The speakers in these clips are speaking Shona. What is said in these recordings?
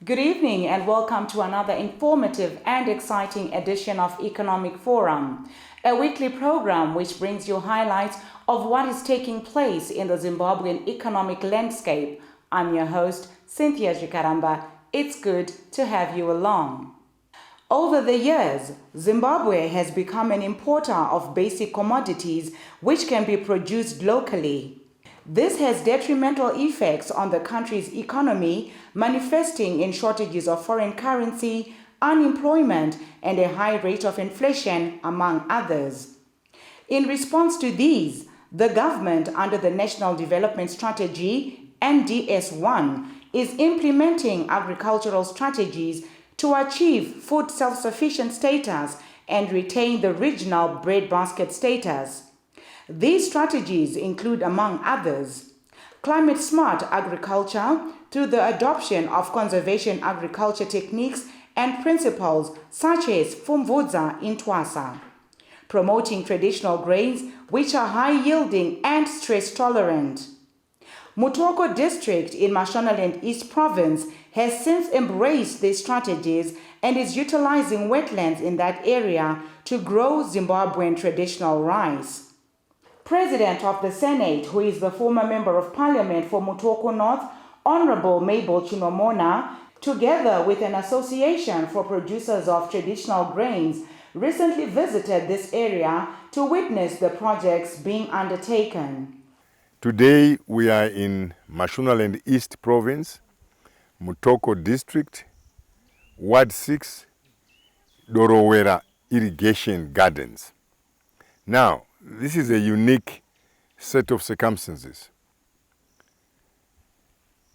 Good evening and welcome to another informative and exciting edition of Economic Forum, a weekly program which brings you highlights of what is taking place in the Zimbabwean economic landscape. I'm your host, Cynthia Jikaramba. It's good to have you along. Over the years, Zimbabwe has become an importer of basic commodities which can be produced locally. This has detrimental effects on the country's economy, manifesting in shortages of foreign currency, unemployment, and a high rate of inflation, among others. In response to these, the government, under the National Development Strategy, NDS1, is implementing agricultural strategies to achieve food self-sufficient status and retain the regional breadbasket status. These strategies include, among others, climate-smart agriculture through the adoption of conservation agriculture techniques and principles such as Fumvudza in Twasa, promoting traditional grains which are high-yielding and stress-tolerant. Mutoko district in Mashonaland East Province has since embraced these strategies and is utilizing wetlands in that area to grow Zimbabwean traditional rice. President of the Senate, who is the former Member of Parliament for Mutoko North, Honorable Mabel Chinomona, together with an association for producers of traditional grains, recently visited this area to witness the projects being undertaken. Today we are in Mashonaland East Province, Mutoko District, Ward 6, Dorowera Irrigation Gardens. Now, this is a unique set of circumstances.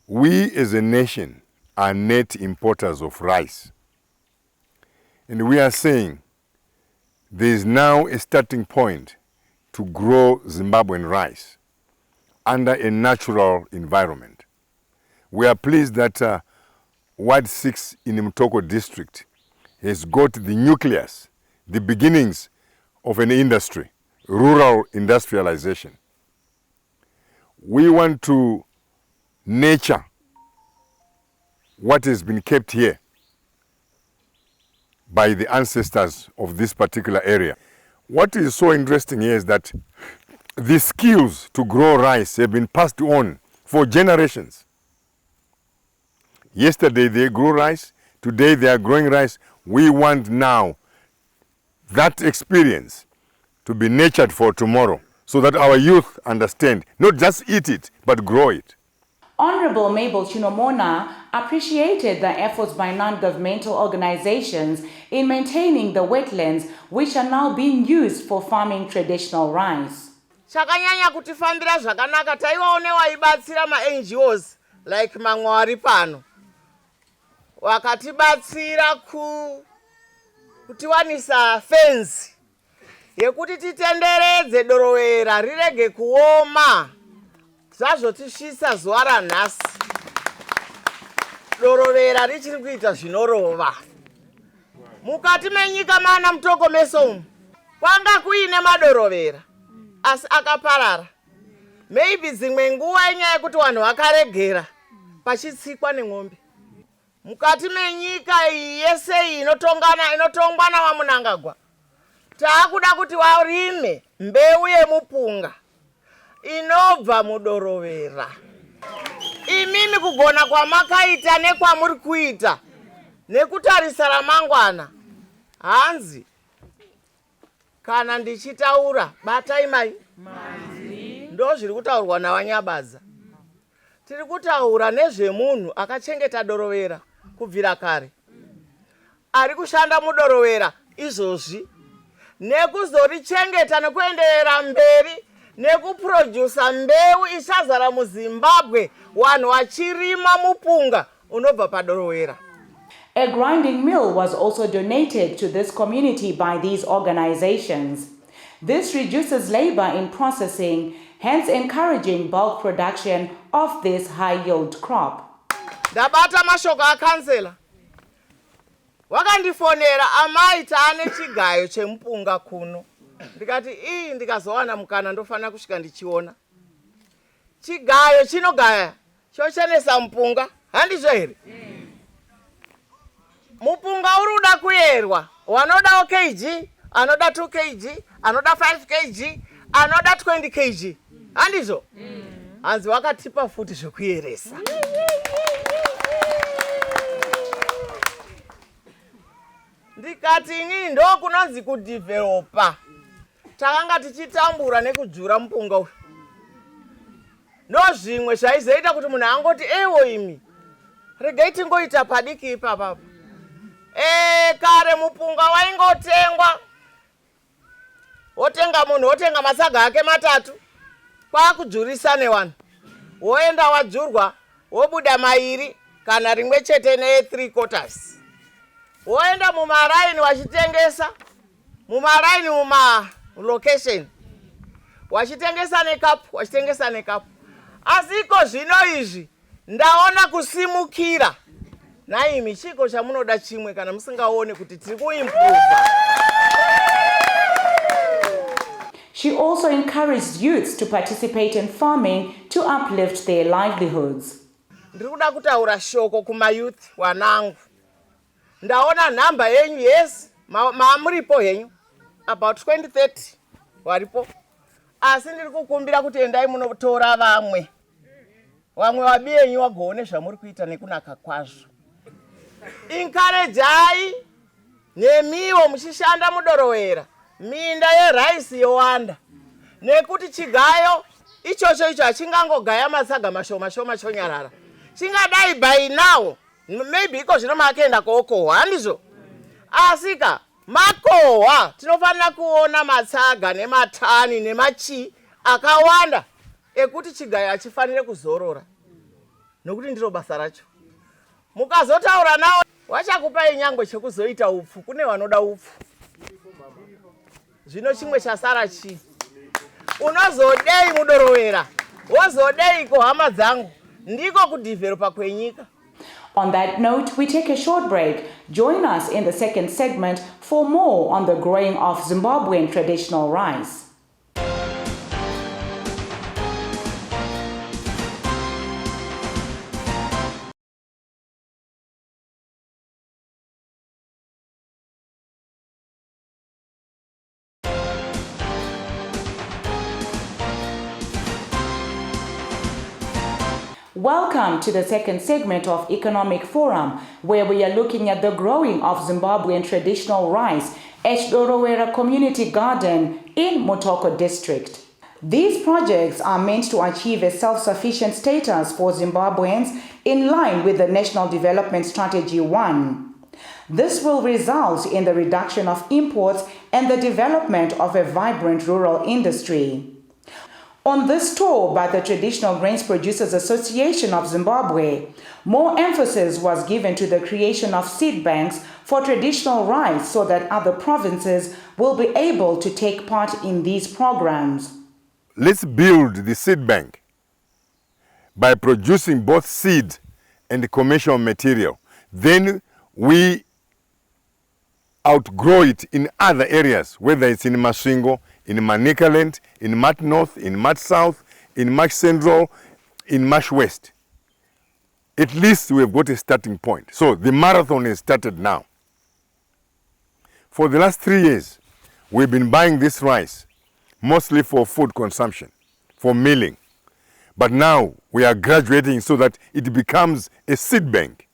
We as a nation are net importers of rice. And we are saying there is now a starting point to grow Zimbabwean rice under a natural environment. We are pleased that Ward 6 in the Mutoko district has got the nucleus, the beginnings of an industry, rural industrialization. We want to nurture what has been kept here by the ancestors of this particular area. What is so interesting here is that the skills to grow rice have been passed on for generations. Yesterday they grew rice, today they are growing rice. We want now that experience to be nurtured for tomorrow so that our youth understand, not just eat it, but grow it. Honorable Mabel Chinomona appreciated the efforts by non-governmental organizations in maintaining the wetlands which are now being used for farming traditional rice. Chakanyanya kutifambira zvakanaka taiwaonewa ibatsira ma-NGOs like Mangwari pano. Wakatibatsira kutiwanisa fence yekuti titenderedze Dorowera rirege kuoma. Zvazvotishisa zuva ranhasi. Dorowera richiri kuita zvinorova. Mukati menyika mana Mutoko meso umu kwanga kuine maDorowera asi akaparara. Maybe dzimwe nguva inyaya yekuti vanhu vakaregera pachitsikwa nemwombe. Mukati menyika iyi yese inotongwa navamunangagwa, taakuda kuti varime mbeu yemupunga inobva muDorowera. Imimi kugona kwamakaita nekwamuri kuita nekutarisa ramangwana, hanzi kana ndichitaura batai mai ndo zviri kutaurwa navanyabadza. Tiri kutaura nezvemunhu akachengeta Dorowera kubvira kare, ari kushanda muDorowera izvozvi nekuzorichengeta nekuenderera mberi nekuprodusa mbeu ichazara muZimbabwe, vanhu vachirima mupunga unobva paDorowera. A grinding mill was also donated to this community by these organizations. This reduces labor in processing, hence encouraging bulk production of this high-yield crop. Ndabata mashoko akansela. Wakandifonera amai taane chigayo chemupunga kuno. Ndikati ndikazowana mukana ndofana kusvika ndichiona. Chigayo chinogaya chochenesa mupunga, handizvo here? mupunga uruda kuyerwa, wanoda kg, anoda 2 kg, anoda 5 kg, anoda 20 kg. Handizvo? Hanzi wakatipa futi zvokuyeresa. Ndikati inini ndo kunonzi kudevelopa. Takanga tichitambura nekujura mupunga uyu. Ndozvimwe zvaizoita kuti munhu angoti ewo imi regai tingoita padiki ipapa. Kare mupunga waingotengwa. Wotenga munhu wotenga masaga ake 3. Kwakujurisa ne1. Woenda wajurwa, wobuda 2 kana rimwe chete ne3/4. Woenda mumaraini wachitengesa. Mumaraini location. Wachitengesa nekapu, wachitengesa nekapu. Asiko zvino izvi ndaona kusimukira. Naimi chiko chamunoda chimwe kana musingaone kuti tiri kuimprove. She also encouraged youths to participate in farming to uplift their livelihoods. Ndiri kuda kutaura shoko kuma youth wanangu. Ndaona namba yenyu, yes, muripo henyu about 20-30 waripo. Asi ndiri kukumbira kuti endai munotora vamwe wabiyenyu wagone zvamuri kuita nekunaka kwazvo. Encourage nemiwo muchishanda mudorowera minda yeraisi yowanda, nekuti chigayo ichocho hachingangogaya masaga mashoma chonyarara. Chingadai by now maybe iko zvino makenda kokohwa, handizvo? Asika makohwa tinofanira kuona matsaga nematani nemachi akawanda ekuti chigayo hachifanire kuzorora, nokuti ndiro basa racho. Mukazotaura nawo wachakupai nyangwe chekuzoita upfu, kune vanoda upfu. Zvino chimwe chasara chi unozodei mudorowera, wozodei kohama dzangu, ndiko kudevelopa kwenyika. On that note, we take a short break. Join us in the second segment for more on the growing of Zimbabwean traditional rice. Welcome to the second segment of Economic Forum, where we are looking at the growing of Zimbabwean traditional rice at Dorowera Community Garden in Mutoko district. These projects are meant to achieve a self-sufficient status for Zimbabweans in line with the National Development Strategy 1. This will result in the reduction of imports and the development of a vibrant rural industry. On this tour by the Traditional Grains Producers Association of Zimbabwe, more emphasis was given to the creation of seed banks for traditional rice so that other provinces will be able to take part in these programs. Let's build the seed bank by producing both seed and commercial material. Then we outgrow it in other areas, whether it's in Masvingo, in Manicaland, in Mat North, in Mat South, in Mat Central, in Mat West. At least we have got a starting point. So the marathon has started now. For the last 3 years, we've been buying this rice, mostly for food consumption, for milling. But now we are graduating so that it becomes a seed bank.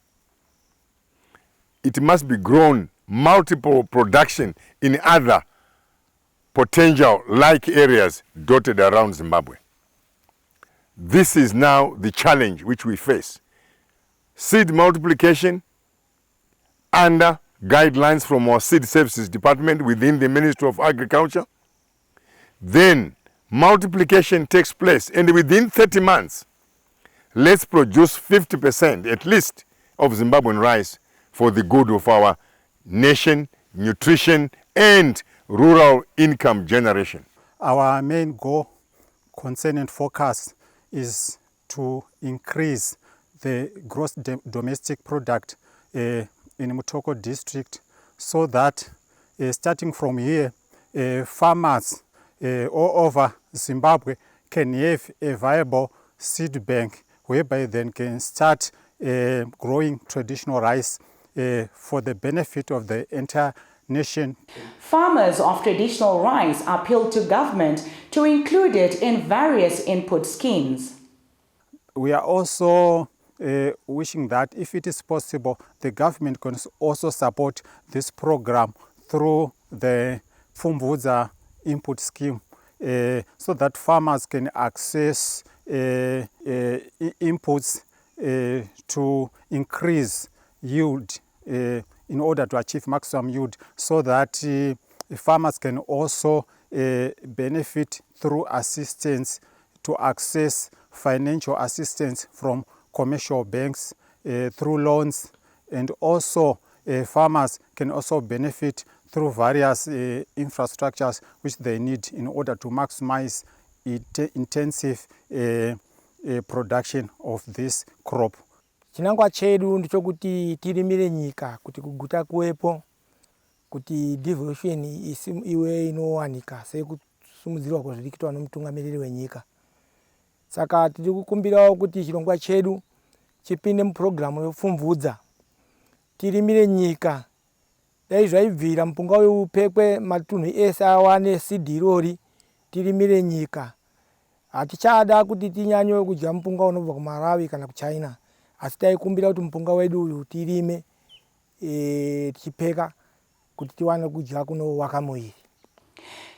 It must be grown multiple production in other potential like areas dotted around Zimbabwe. This is now the challenge which we face. Seed multiplication under guidelines from our Seed Services Department within the Ministry of Agriculture. Then multiplication takes place, and within 30 months, let's produce 50% at least of Zimbabwean rice for the good of our nation, nutrition, and rural income generation. Our main goal, concern and focus is to increase the gross domestic product in Mutoko district, so that starting from here, farmers all over Zimbabwe can have a viable seed bank whereby they can start growing traditional rice for the benefit of the entire nation. Farmers of traditional rice appealed to government to include it in various input schemes. We are also wishing that if it is possible, the government can also support this program through the Pfumvudza input scheme so that farmers can access inputs to increase yield in order to achieve maximum yield, so that farmers can also benefit through assistance to access financial assistance from commercial banks through loans, and also farmers can also benefit through various infrastructures which they need in order to maximize intensive production of this crop. Chinangwa chedu ndichokuti tirimire nyika kuti kuguta kuwepo, kuti devolution iwe inowanika sekusumudzirwa kwezvirikuitwa nomutungamiriri wenyika. Saka tiri kukumbirawo kuti chirongwa chedu chipinde mupurogiramu yepfumvudza, tirimire nyika. Dai zvaibvira mupunga uyu upekwe matunhu ese awane sidhi irori, tirimire nyika. Hatichada kuti tinyanye kudya mupunga unobva kuMalawi kana kuChina, asi taikumbira kuti mupunga wedu uyu tirime tichipeka kuti tiwane kudya kunowaka muviri.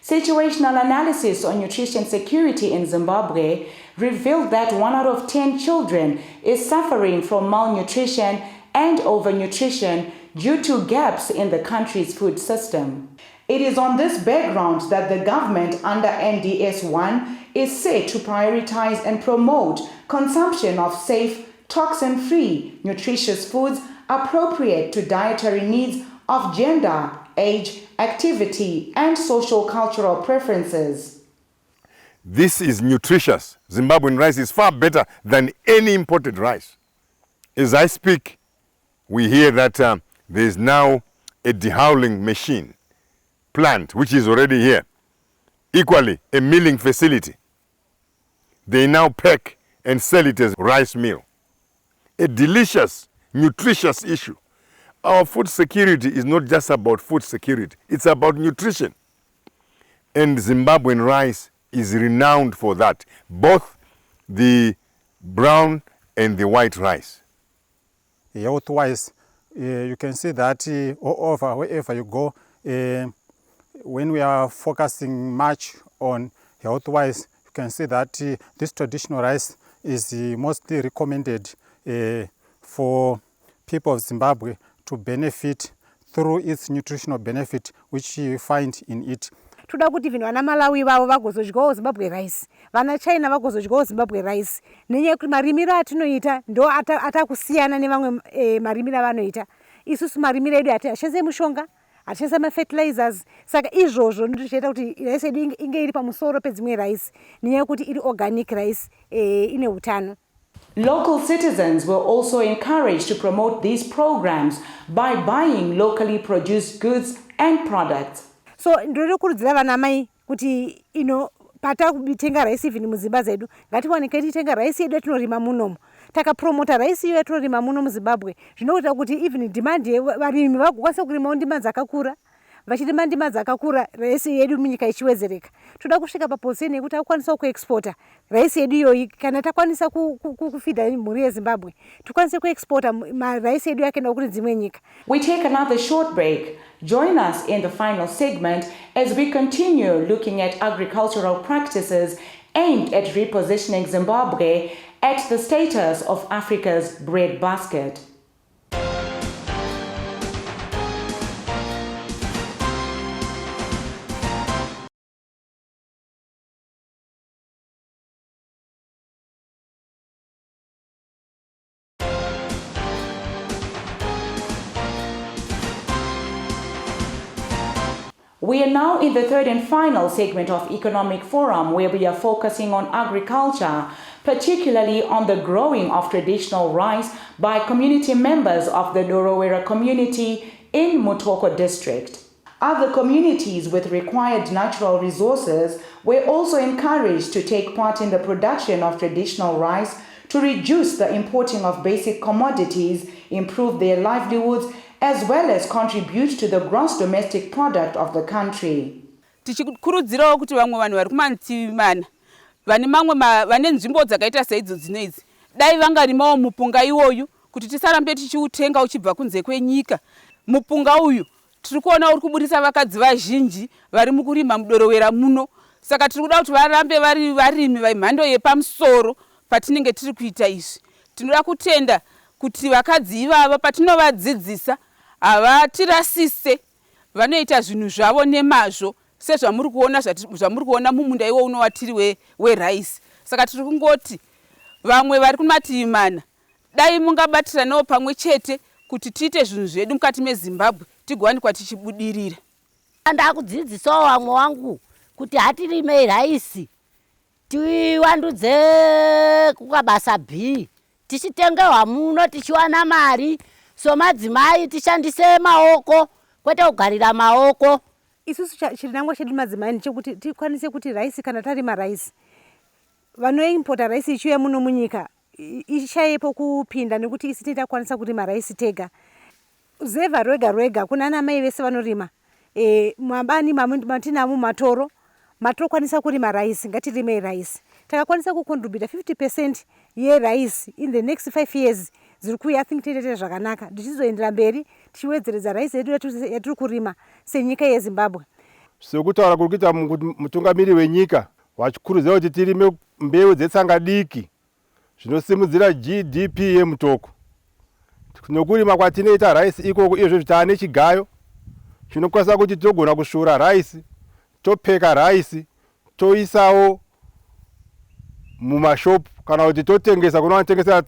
Situational analysis on nutrition security in Zimbabwe revealed that 1 out of 10 children is suffering from malnutrition and overnutrition due to gaps in the country's food system. It is on this background that the government under NDS-1 is set to prioritize and promote consumption of safe, toxin-free, nutritious foods appropriate to dietary needs of gender, age, activity, and social-cultural preferences. This is nutritious. Zimbabwean rice is far better than any imported rice. As I speak, we hear that there is now a dehowling machine plant, which is already here. Equally, a milling facility. They now pack and sell it as rice meal. A delicious, nutritious issue. Our food security is not just about food security, it's about nutrition. And Zimbabwean rice is renowned for that, both the brown and the white rice. Health-wise, you can see that wherever you go, when we are focusing much on health-wise, you can see that this traditional rice is mostly recommended for people of Zimbabwe to benefit through its nutritional benefit which you find in it. Toda kuti vinhu vana Malawi vavo vagozodyawo Zimbabwe rice, vana China vagozodyawo Zimbabwe rice. Nenyaya yekuti marimiro atinoita ndo atakusiyana nevamwe marimiro avanoita. Isusu marimiro edu hatishandise mushonga, hatishandise mafertilizers. Saka izvozvo ndizvoita kuti rice yedu inge iri pamusoro pedzimwe rice, nenyaya yekuti iri organic rice ine utano. Local citizens were also encouraged to promote these programs by buying locally produced goods and products. So ndiri kurudzira vana mai kuti pata kutenga rice even mudzimba dzedu, ngatiwanike titenga rice yedu yatinorima munomu. Takapromota rice iyo yatinorima muno muZimbabwe, zvinoita kuti even demand yevarimi vagokwanisa kurimawo ndima dzakakura. Vachirima ndima dzakakura, rice yedu munyika ichiwedzereka. Toda kusvika paposition yekuti akwanisa kuexporta rice yedu iyoyi, kana takwanisa kufeeda mhuri yeZimbabwe, tikwanise kuexporta rice yedu yakaenda kune dzimwe nyika. We take another short break. Join us in the final segment as we continue looking at agricultural practices aimed at repositioning Zimbabwe at the status of Africa's breadbasket. We are now in the third and final segment of Economic Forum, where we are focusing on agriculture, particularly on the growing of traditional rice by community members of the Dorowera community in Mutoko district. Other communities with required natural resources were also encouraged to take part in the production of traditional rice to reduce the importing of basic commodities, improve their livelihoods, as well as contribute to the gross domestic product of the country. Tichikurudzirawo kuti vamwe vanhu vari kumativi mana vane nzvimbo dzakaita saidzo dzinedzi dai vangarimawo mupunga iwoyu kuti tisarambe tichiutenga uchibva kunze kwenyika. Mupunga uyu tiri kuona uri kubudisa vakadzi vazhinji vari mukurima muDorowera muno. Saka tiri kuda kuti varambe vari varimi vemhando yepamusoro patinenge tiri kuita izvi. Tinoda kutenda kuti vakadzi ivava patinovadzidzisa havatirasise, vanoita zvinhu zvavo nemazvo sezvamuri kuona mumunda iwo uno watiri weraisi. Saka tiri kungoti vamwe vari kumativi mana dai mungabatiranawo pamwe chete kuti tiite zvinhu zvedu mukati meZimbabwe tigowanikwa tichibudirira. Ndakudzidzisawo vamwe wangu kuti hatirimei raisi tiwandudze kukabasa B tichitengewa muno tichiwana mari. So madzimai tishandise maoko kwete kugarira maoko. Isusu chirinangwa chedu madzimai ndechekuti tikwanise kuti raisi kana tarima raisi vanoimpota raisi ichiuya muno munyika ishayepo kupinda nekuti isi titakwanisa kurima raisi tega. Zevha rwega rwega kuna ana mai vese vanorima mabani matinamo matoro kwanisa kurima raisi. Ngatirime raisi takakwanisa kucontribute 50% yeraisi in the next 5 years ziri kuuya. I think tiite zvakanaka tichizoendera mberi tichiwedzeredza raisi yedu yatiri kurima senyika yeZimbabwe. Sekutaura kuri kuita mutungamiri wenyika wachikurudzira kuti tirime mbeu dzetsanga diki zvinosimudzira GDP yeMutoko. Nokurima kwatinoita raisi ikoko izvo zvitaane chigayo chinokwanisa kuti togona kushora raisi, topeka raisi, toisawo mumashopu kana kuti totengesa kunotengesera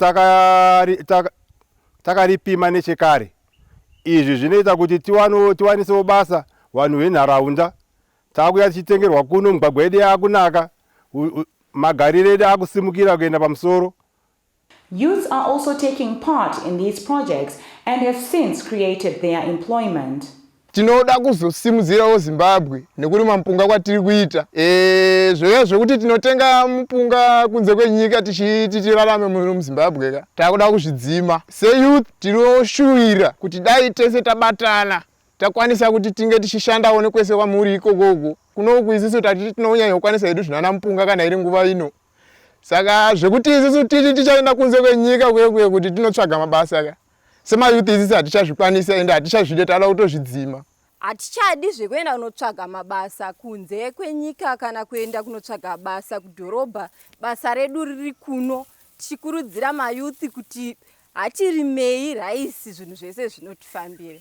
takaripima nechekare. Izvi zvinoita kuti tiwanisewo basa vanhu venharaunda. Takuya tichitengerwa kuno, migwagwa yedu yakunaka, magariro edu akusimukira kuenda pamusoro. Youths are also taking part in these projects and have since created their employment. Tinoda kuzosimudzirawo Zimbabwe nekurima mupunga kwatiri kuita. Zvoya zvokuti tinotenga mupunga kunze kwenyika tichirarame muno muZimbabwe ka. Takuda kuzvidzima. Seyouth tinoshuwira kuti dai tese tabatana takwanisa kuti tinge tichishandawo nekwese kwamuri ikoko. Kunoku isisu tati tinonyanya kukwanisa hedu zvinana mupunga kana iri nguva ino. Saka zvekuti isisu tichaenda kunze kwenyika kuye kuti tinotsvaga mabasa ka. Semayouth isisi hatichazvikwanisa ende hatichazvide tala kutozvidzima. Hatichadi zvekuenda kunotsvaga mabasa kunze kwenyika kana kuenda kunotsvaga basa kudhorobha. Basa redu riri kuno. Tichikurudzira mayouth kuti hatirimei raisi zvinhu zvese zvinotifambira.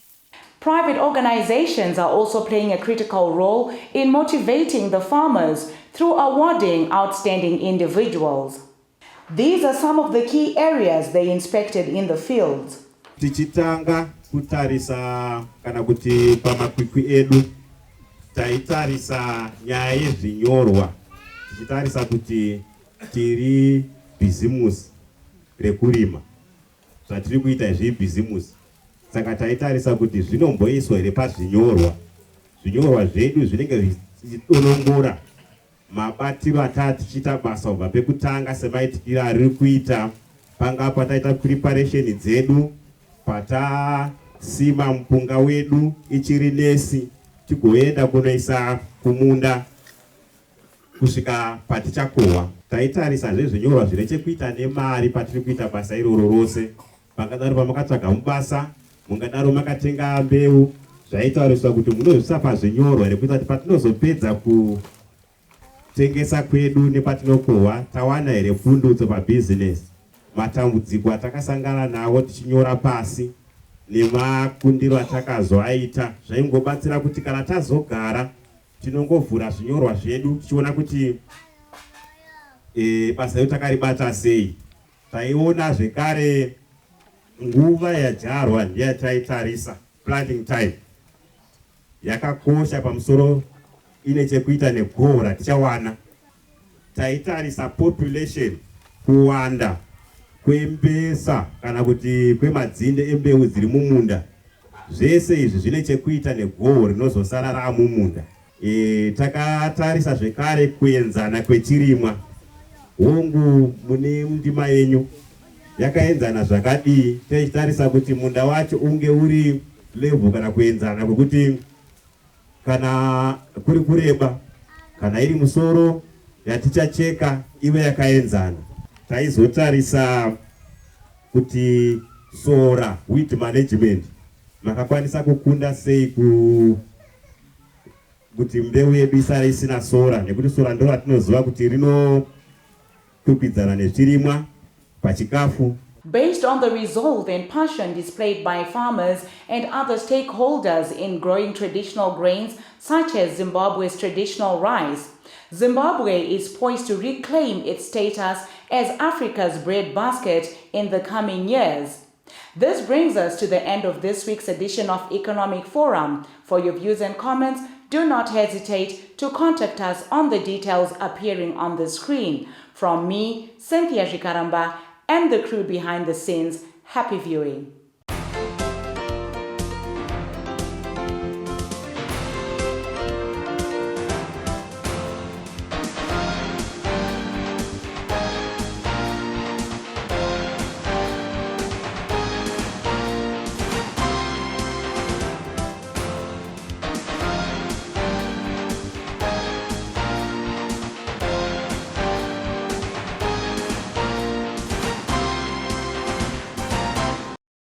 Private organizations are also playing a critical role in motivating the farmers through awarding outstanding individuals. These are some of the key areas they inspected in the fields. Tichitanga kutarisa kana kuti pamakwikwi edu taitarisa nyaya yezvinyorwa. Tichitarisa kuti tiri bhizimusi rekurima zvatiri kuita zvibhizimusi. Saka taitarisa kuti zvinomboiswa here pazvinyorwa. Zvinyorwa zvedu zvinenge zvichidonongora mabatiro atati tichiita basa kubva pekutanga semaitikiro ariri kuita. Pangapa taita preparation dzedu patasima mupunga wedu ichiri nesi tigoenda kunoisa kumunda kusvika patichakohwa. Taitarisa zvinyorwa zvine chekuita nemari patiri kuita basa iroro rose. Pangadaro pamakatsvaga mubasa, mungadaro makatenga mbeu, zvaitariswa kuti munozvisa pazvinyorwa rekuita kuti patinozopedza kutengesa kwedu nepatinokohwa tawana here pfundutso pabhizinesi. Matambudziko atakasangana nawo tichinyora pasi nemakundiro atakazoaita zvaingobatsira kuti kana tazogara tinongovhura zvinyorwa zvedu tichiona kuti basa redu takaribata sei. Taiona zvekare nguva yadyarwa ndeyataitarisa, planting time yakakosha pamusoro ine chekuita negohwo ratichawana. Taitarisa population, kuwanda kwembesa kana kuti kwemadzinde embeu dziri mumunda. Zvese izvi zvine chekuita negohwo rinozosara ramumunda. Takatarisa zvekare kuenzana kwechirimwa. Hongu mune ndima yenyu yakaenzana zvakadii. Tichitarisa kuti munda wacho unge uri level kana kuenzana kwekuti kana kuri kureba kana iri musoro yatichacheka ive yakaenzana. Taizotarisa kuti sora wheat management makakwanisa kukunda sei kuti mbeu yedu isare isina sora, nekuti sora ndo ratinoziva kuti rinokwikwidzana nezvirimwa pachikafu. Based on the resolve and passion displayed by farmers and other stakeholders in growing traditional grains such as Zimbabwe's traditional rice, Zimbabwe is poised to reclaim its status as Africa's breadbasket in the coming years. This brings us to the end of this week's edition of Economic Forum. For your views and comments, do not hesitate to contact us on the details appearing on the screen. From me, Cynthia Jikaramba, and the crew behind the scenes, happy viewing.